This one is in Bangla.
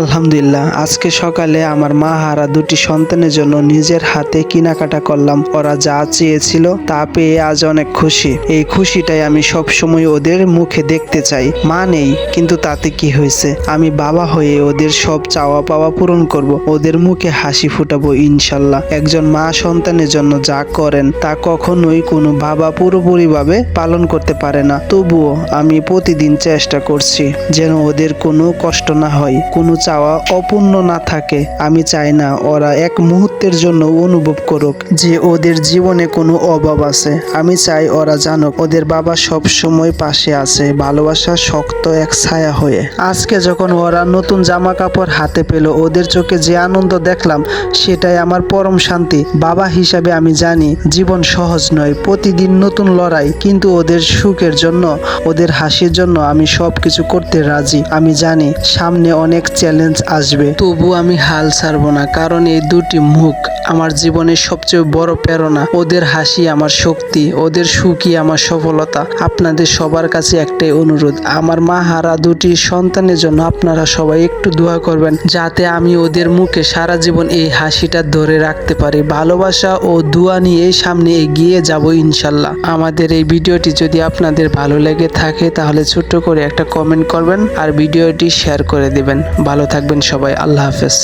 আলহামদুলিল্লাহ, আজকে সকালে আমার মা হারা দুটি সন্তানের জন্য নিজের হাতে কেনাকাটা করলাম। ওরা যা চেয়েছিল তা পেয়ে আজ অনেক খুশি। এই খুশিটাই আমি সব সময় ওদের মুখে দেখতে চাই। মা নেই, কিন্তু তাতে কি হয়েছে, আমি বাবা হয়ে ওদের সব চাওয়া পাওয়া পূরণ করব, ওদের মুখে হাসি ফুটাবো ইনশাল্লাহ। একজন মা সন্তানের জন্য যা করেন তা কখনোই কোনো বাবা পুরোপুরিভাবে পালন করতে পারে না। তবুও আমি প্রতিদিন চেষ্টা করছি যেন ওদের কোনো কষ্ট না হয়, কোনো চাওয়া অপূর্ণ না থাকে। আমি চাই না ওরা এক মুহূর্তের জন্য অনুভব করুক যে ওদের জীবনে কোনো অভাব আছে। আমি চাই ওরা জানুক ওদের বাবা সব সময় পাশে আছে, ভালোবাসা শক্ত এক ছায়া হয়ে। আজকে যখন ওরা নতুন জামা কাপড় হাতে পেল, ওদের চোখে যে আনন্দ দেখলাম সেটাই আমার পরম শান্তি। বাবা হিসাবে আমি জানি জীবন সহজ নয়, প্রতিদিন নতুন লড়াই, কিন্তু ওদের সুখের জন্য, ওদের হাসির জন্য আমি সবকিছু করতে রাজি। আমি জানি সামনে অনেক চ্যালেঞ্জ আসবে, তবু আমি হাল ছাড়বো না, কারণ এই দুটি মুখ আমার জীবনের সবচেয়ে বড় প্রেরণা। ওদের হাসি আমার শক্তি, ওদের সুখই আমার সফলতা। আপনাদের সবার কাছে একটাই অনুরোধ, আমার মা হারা দুটি সন্তানের জন্য আপনারা সবাই একটু দোয়া করবেন, যাতে আমি ওদের মুখে সারা জীবন এই হাসিটা ধরে রাখতে পারি। ভালোবাসা ও দোয়া নিয়ে সামনে এগিয়ে যাব ইনশাল্লাহ। আমাদের এই ভিডিওটি যদি আপনাদের ভালো লেগে থাকে তাহলে ছোট্ট করে একটা কমেন্ট করবেন আর ভিডিওটি শেয়ার করে দিবেন। ভালো থাকবেন সবাই, আল্লাহ হাফেজ।